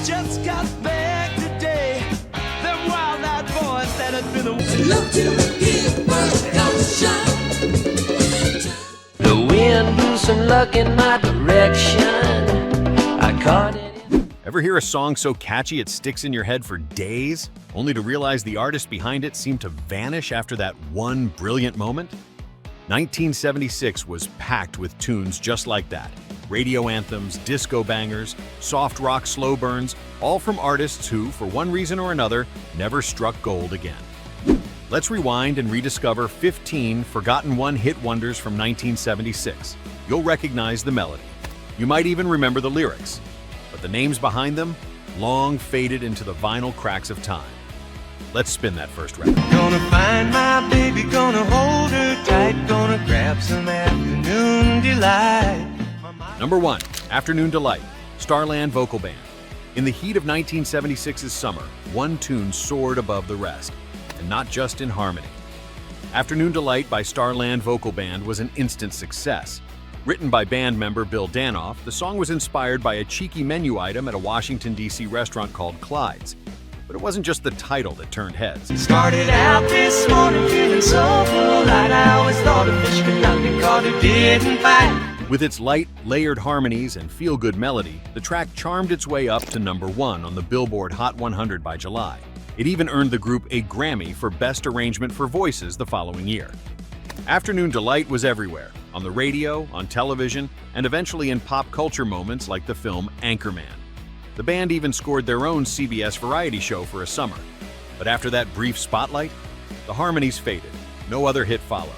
just got back today. Them wild-eyed boys that had been away. Look to give The wind blew some luck in my direction. I caught it. Ever hear a song so catchy it sticks in your head for days, only to realize the artist behind it seemed to vanish after that one brilliant moment? 1976 was packed with tunes just like that. Radio anthems, disco bangers, soft rock slow burns, all from artists who, for one reason or another, never struck gold again. Let's rewind and rediscover 15 forgotten one-hit wonders from 1976. You'll recognize the melody. You might even remember the lyrics. But the names behind them long faded into the vinyl cracks of time. Let's spin that first record. Gonna find my baby, gonna hold her tight, gonna grab some afternoon delight. Number 1, Afternoon Delight, Starland Vocal Band. In the heat of 1976's summer, one tune soared above the rest, and not just in harmony. Afternoon Delight by Starland Vocal Band was an instant success. Written by band member Bill Danoff, the song was inspired by a cheeky menu item at a Washington, D.C. restaurant called Clyde's. But it wasn't just the title that turned heads. Started out this morning feeling soulful. I always thought a fish could not be caught who didn't fight. With its light, layered harmonies and feel-good melody, the track charmed its way up to number 1 on the Billboard Hot 100 by July. It even earned the group a Grammy for Best Arrangement for Voices the following year. Afternoon Delight was everywhere, on the radio, on television, and eventually in pop culture moments like the film Anchorman. The band even scored their own CBS variety show for a summer. But after that brief spotlight, the harmonies faded. No other hit followed.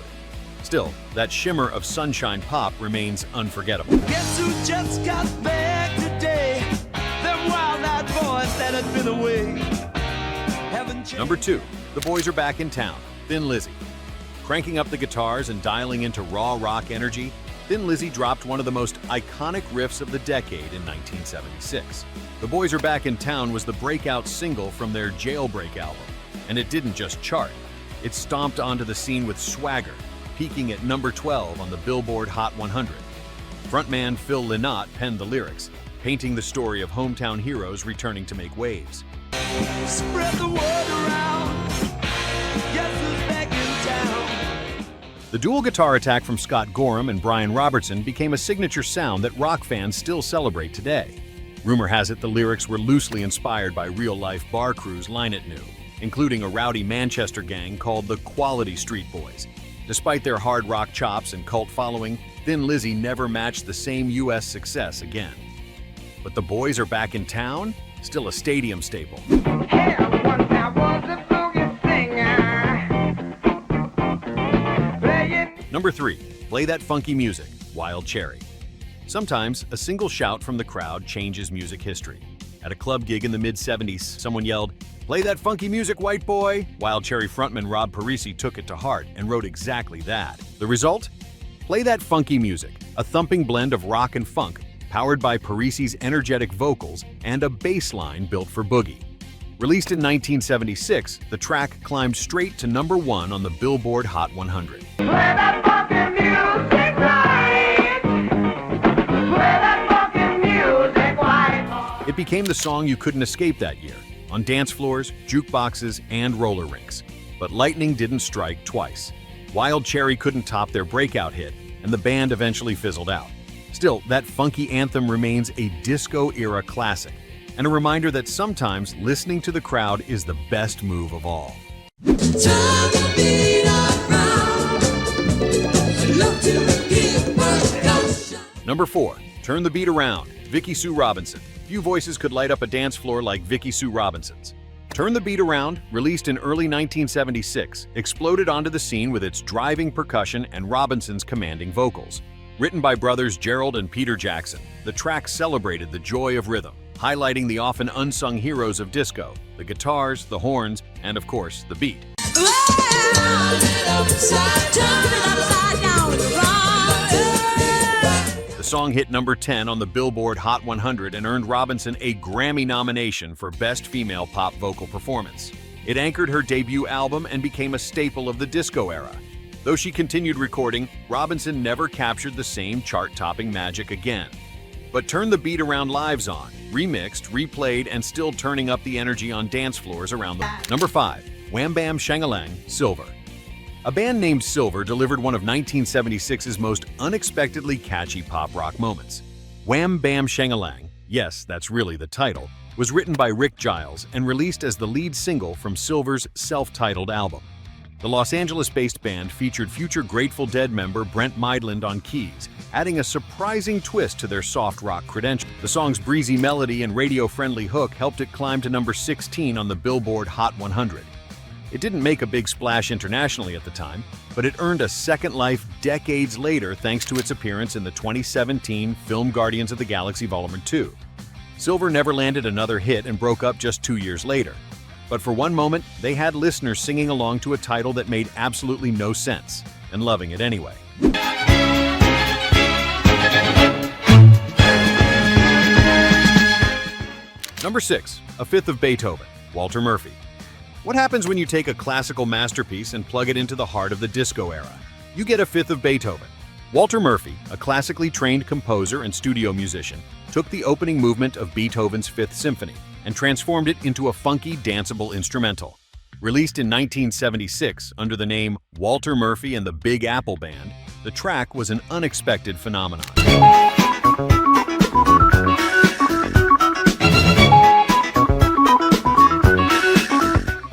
Still, that shimmer of sunshine pop remains unforgettable. Guess who just got back today? Them wild-eyed boys that had been away. Number 2, The Boys Are Back in Town, Thin Lizzy. Cranking up the guitars and dialing into raw rock energy, Thin Lizzy dropped one of the most iconic riffs of the decade in 1976. The Boys Are Back in Town was the breakout single from their Jailbreak album, and it didn't just chart. It stomped onto the scene with swagger, peaking at number 12 on the Billboard Hot 100. Frontman Phil Lynott penned the lyrics, painting the story of hometown heroes returning to make waves. Spread the word around. Guess who's back in town? The dual guitar attack from Scott Gorham and Brian Robertson became a signature sound that rock fans still celebrate today. Rumor has it the lyrics were loosely inspired by real-life bar crews Lynott knew, including a rowdy Manchester gang called the Quality Street Boys. Despite their hard rock chops and cult following, Thin Lizzy never matched the same U.S. success again. But the Boys Are Back in Town? Still a stadium staple. Number 3, Play That Funky Music, Wild Cherry. Sometimes, a single shout from the crowd changes music history. At a club gig in the mid-70s, someone yelled, "Play that funky music, white boy!" Wild Cherry frontman Rob Parisi took it to heart and wrote exactly that. The result? Play That Funky Music, a thumping blend of rock and funk, powered by Parisi's energetic vocals and a bass line built for boogie. Released in 1976, the track climbed straight to number 1 on the Billboard Hot 100. Play that fucking music right. Play that fucking music right. It became the song you couldn't escape that year, on dance floors, jukeboxes, and roller rinks. But lightning didn't strike twice. Wild Cherry couldn't top their breakout hit, and the band eventually fizzled out. Still, that funky anthem remains a disco-era classic, and a reminder that sometimes listening to the crowd is the best move of all. Number 4, Turn the Beat Around, Vicki Sue Robinson. Few voices could light up a dance floor like Vicki Sue Robinson's. Turn the Beat Around, released in early 1976, exploded onto the scene with its driving percussion and Robinson's commanding vocals. Written by brothers Gerald and Peter Jackson, the track celebrated the joy of rhythm, highlighting the often unsung heroes of disco, the guitars, the horns, and of course, the beat. The song hit number 10 on the Billboard Hot 100 and earned Robinson a Grammy nomination for Best Female Pop Vocal Performance. It anchored her debut album and became a staple of the disco era. Though she continued recording, Robinson never captured the same chart-topping magic again. But Turn the Beat Around Live's on, remixed, replayed, and still turning up the energy on dance floors around the world. Number 5. Wham Bam Shang-A-Lang, Silver. A band named Silver delivered one of 1976's most unexpectedly catchy pop rock moments. Wham Bam Shang-A-Lang, yes, that's really the title, was written by Rick Giles and released as the lead single from Silver's self-titled album. The Los Angeles-based band featured future Grateful Dead member Brent Mydland on keys, adding a surprising twist to their soft rock credentials. The song's breezy melody and radio-friendly hook helped it climb to number 16 on the Billboard Hot 100. It didn't make a big splash internationally at the time, but it earned a second life decades later thanks to its appearance in the 2017 film Guardians of the Galaxy Vol. 2. Silver never landed another hit and broke up just 2 years later. But for one moment, they had listeners singing along to a title that made absolutely no sense, and loving it anyway. Number 6. A Fifth of Beethoven, Walter Murphy. What happens when you take a classical masterpiece and plug it into the heart of the disco era? You get a Fifth of Beethoven. Walter Murphy, a classically trained composer and studio musician, took the opening movement of Beethoven's Fifth Symphony and transformed it into a funky, danceable instrumental. Released in 1976 under the name Walter Murphy and the Big Apple Band, the track was an unexpected phenomenon.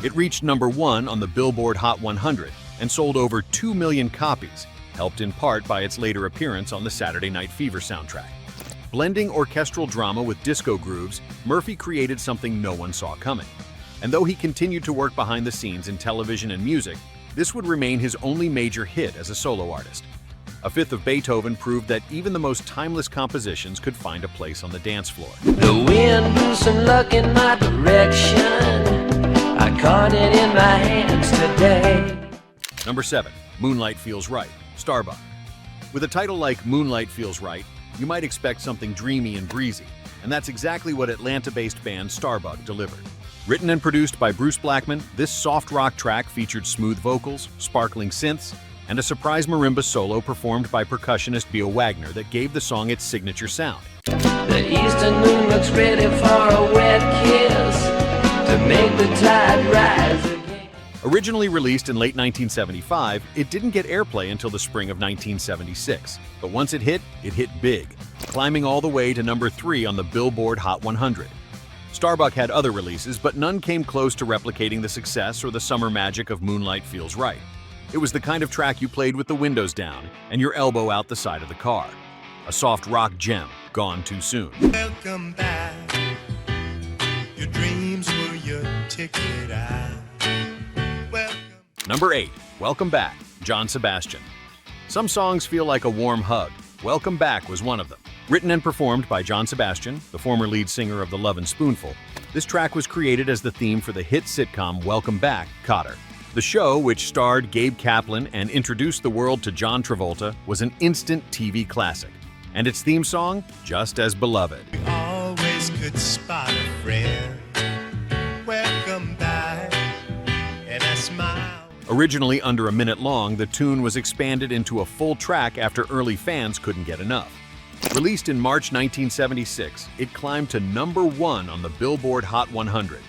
It reached number 1 on the Billboard Hot 100 and sold over 2 million copies, helped in part by its later appearance on the Saturday Night Fever soundtrack. Blending orchestral drama with disco grooves, Murphy created something no one saw coming. And though he continued to work behind the scenes in television and music, this would remain his only major hit as a solo artist. A Fifth of Beethoven proved that even the most timeless compositions could find a place on the dance floor. The wind blew some luck in my direction. I caught it in my hands today. Number 7. Moonlight Feels Right, Starbuck. With a title like Moonlight Feels Right, you might expect something dreamy and breezy, and that's exactly what Atlanta-based band Starbuck delivered. Written and produced by Bruce Blackman, this soft rock track featured smooth vocals, sparkling synths, and a surprise marimba solo performed by percussionist Bill Wagner that gave the song its signature sound. The eastern moon looks ready for a wet kiss to make the tide rise again. Originally released in late 1975, it didn't get airplay until the spring of 1976. But once it hit big, climbing all the way to number 3 on the Billboard Hot 100. Starbuck had other releases, but none came close to replicating the success or the summer magic of Moonlight Feels Right. It was the kind of track you played with the windows down and your elbow out the side of the car. A soft rock gem, gone too soon. Welcome back. Your dreams were your ticket out. Welcome. Number 8. Welcome Back, John Sebastian. Some songs feel like a warm hug. Welcome Back was one of them. Written and performed by John Sebastian, the former lead singer of The Lovin' Spoonful, this track was created as the theme for the hit sitcom Welcome Back, Kotter. The show, which starred Gabe Kaplan and introduced the world to John Travolta, was an instant TV classic. And its theme song, just as beloved. We always could spot a friend. Welcome back. And I smile. Originally under a minute long, the tune was expanded into a full track after early fans couldn't get enough. Released in March 1976, it climbed to number 1 on the Billboard Hot 100.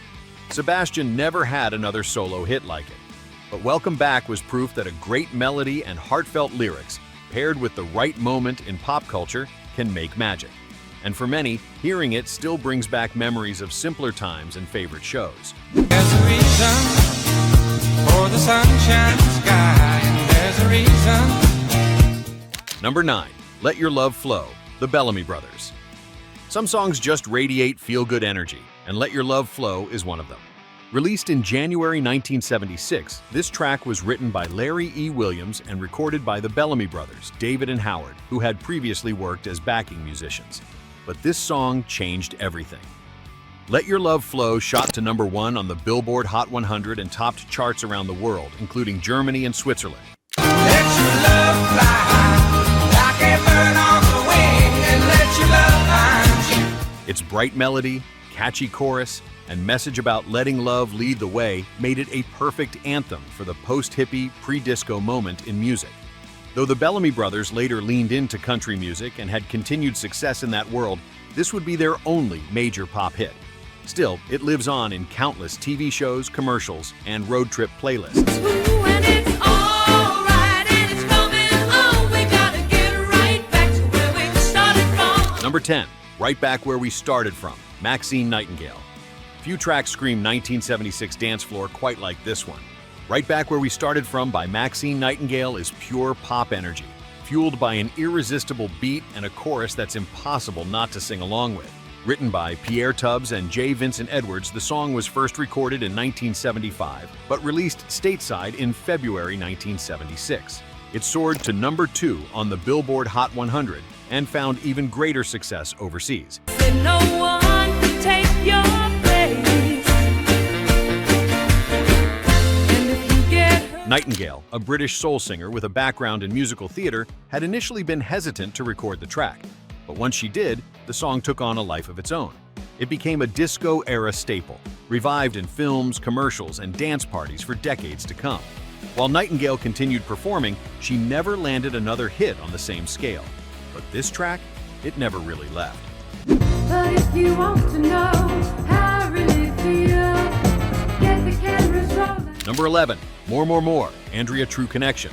Sebastian never had another solo hit like it. But Welcome Back was proof that a great melody and heartfelt lyrics, paired with the right moment in pop culture, can make magic. And for many, hearing it still brings back memories of simpler times and favorite shows. There's a reason for the sunshine sky, and there's a reason. Number 9. Let Your Love Flow, the Bellamy Brothers. Some songs just radiate feel-good energy, and Let Your Love Flow is one of them. Released in January 1976, this track was written by Larry E. Williams and recorded by the Bellamy Brothers, David and Howard, who had previously worked as backing musicians. But this song changed everything. Let Your Love Flow shot to number 1 on the Billboard Hot 100 and topped charts around the world, including Germany and Switzerland. Let your love fly high, like a bird on the wing, and let your love find you. Its bright melody, catchy chorus, and message about letting love lead the way made it a perfect anthem for the post-hippie, pre-disco moment in music. Though the Bellamy Brothers later leaned into country music and had continued success in that world, this would be their only major pop hit. Still, it lives on in countless TV shows, commercials, and road trip playlists. Ooh, and it's all right, and it's coming on. We gotta get right back to where we started from. Number 10, Right Back Where We Started From, Maxine Nightingale. Few tracks scream 1976 dance floor quite like this one. Right Back Where We Started From by Maxine Nightingale is pure pop energy, fueled by an irresistible beat and a chorus that's impossible not to sing along with. Written by Pierre Tubbs and J. Vincent Edwards, the song was first recorded in 1975, but released stateside in February 1976. It soared to number 2 on the Billboard Hot 100 and found even greater success overseas. Said no one can take your place. And if you get hurt, Nightingale, a British soul singer with a background in musical theater, had initially been hesitant to record the track. But once she did, the song took on a life of its own. It became a disco-era staple, revived in films, commercials, and dance parties for decades to come. While Nightingale continued performing, she never landed another hit on the same scale. But this track, it never really left. but if you want to know how I really feel, get the cameras rolling. Number 11, More, Andrea True Connection.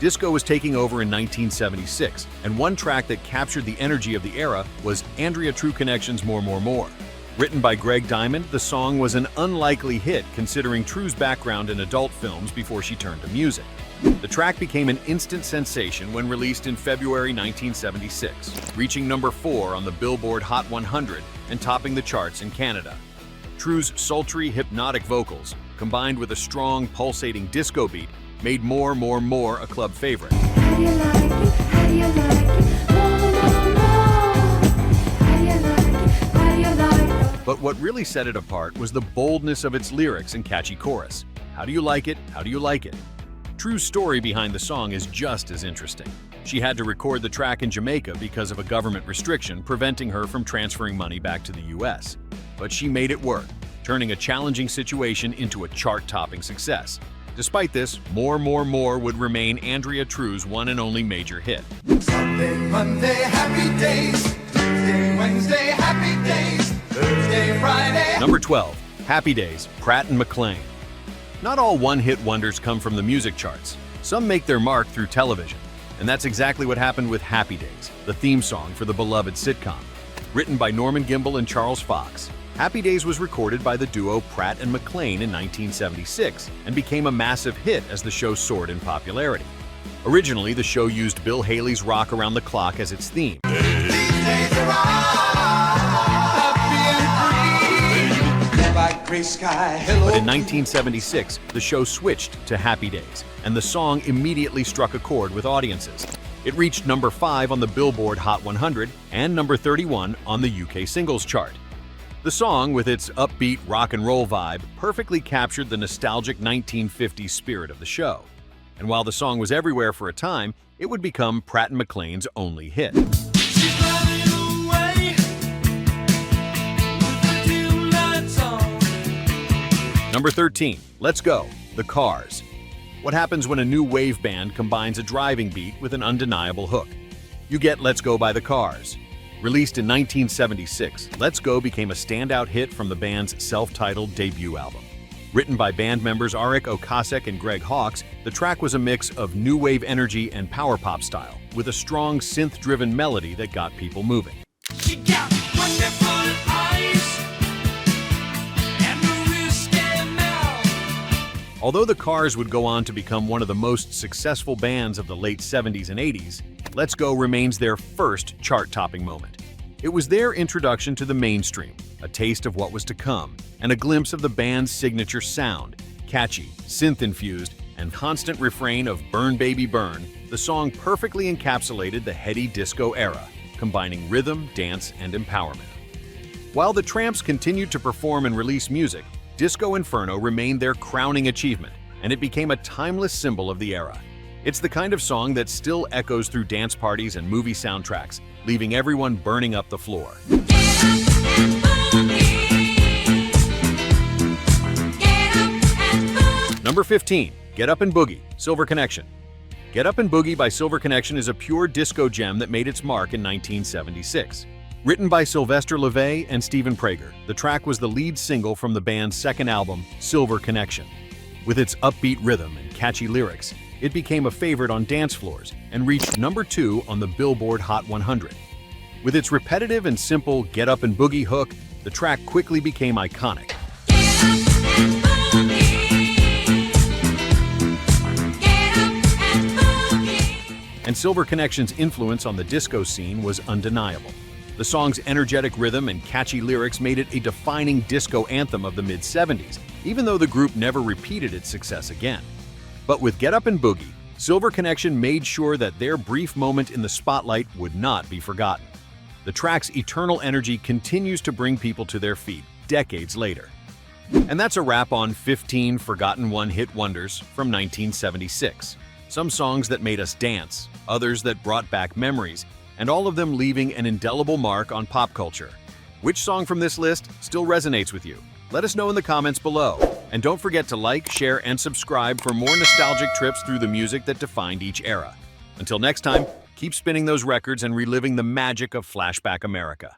Disco was taking over in 1976, and one track that captured the energy of the era was Andrea True Connection's More. Written by Greg Diamond, the song was an unlikely hit considering True's background in adult films before she turned to music. The track became an instant sensation when released in February 1976, reaching number 4 on the Billboard Hot 100 and topping the charts in Canada. True's sultry, hypnotic vocals, combined with a strong, pulsating disco beat, made More a club favorite. How do you like it? How do you like it? More. How do you like it? How do you like it? But what really set it apart was the boldness of its lyrics and catchy chorus. How do you like it? How do you like it? True's story behind the song is just as interesting. She had to record the track in Jamaica because of a government restriction preventing her from transferring money back to the US. But she made it work, turning a challenging situation into a chart-topping success. Despite this, More would remain Andrea True's one and only major hit. Sunday, Monday, happy days. Tuesday, Wednesday, happy days. Thursday, Friday. Number 12, Happy Days, Pratt and McLean. Not all one-hit wonders come from the music charts. Some make their mark through television. And that's exactly what happened with Happy Days, the theme song for the beloved sitcom. Written by Norman Gimbel and Charles Fox, Happy Days was recorded by the duo Pratt and McLean in 1976 and became a massive hit as the show soared in popularity. Originally, the show used Bill Haley's Rock Around the Clock as its theme. These days are all happy and free. Like gray sky, hello. But in 1976, the show switched to Happy Days, and the song immediately struck a chord with audiences. It reached number 5 on the Billboard Hot 100 and number 31 on the UK singles chart. The song, with its upbeat rock and roll vibe, perfectly captured the nostalgic 1950s spirit of the show. And while the song was everywhere for a time, it would become Pratt and McLean's only hit. She's running away with the dim lights on. Number 13, Let's Go, The Cars. What happens when a new wave band combines a driving beat with an undeniable hook? You get Let's Go by The Cars. Released in 1976, Let's Go became a standout hit from the band's self-titled debut album. Written by band members Arik Okasek and Greg Hawkes, the track was a mix of new wave energy and power pop style, with a strong synth-driven melody that got people moving. She got wonderful eyes and a risky mouth. Although the Cars would go on to become one of the most successful bands of the late 70s and 80s, Let's Go remains their first chart-topping moment. It was their introduction to the mainstream, a taste of what was to come, and a glimpse of the band's signature sound. Catchy, synth-infused, and constant refrain of Burn Baby Burn, the song perfectly encapsulated the heady disco era, combining rhythm, dance, and empowerment. While the Tramps continued to perform and release music, Disco Inferno remained their crowning achievement, and it became a timeless symbol of the era. It's the kind of song that still echoes through dance parties and movie soundtracks, leaving everyone burning up the floor. Number 15, Get Up and Boogie, Silver Connection. Get Up and Boogie by Silver Connection is a pure disco gem that made its mark in 1976. Written by Sylvester LeVay and Stephen Prager, the track was the lead single from the band's second album, Silver Connection. With its upbeat rhythm and catchy lyrics, it became a favorite on dance floors and reached number 2 on the Billboard Hot 100. With its repetitive and simple Get Up and Boogie hook, the track quickly became iconic. And Silver Connection's influence on the disco scene was undeniable. The song's energetic rhythm and catchy lyrics made it a defining disco anthem of the mid-70s, even though the group never repeated its success again. But with Get Up and Boogie, Silver Connection made sure that their brief moment in the spotlight would not be forgotten. The track's eternal energy continues to bring people to their feet decades later. And that's a wrap on 15 forgotten one-hit wonders from 1976. Some songs that made us dance, others that brought back memories, and all of them leaving an indelible mark on pop culture. Which song from this list still resonates with you? Let us know in the comments below. And don't forget to like, share, and subscribe for more nostalgic trips through the music that defined each era. Until next time, keep spinning those records and reliving the magic of Flashback America.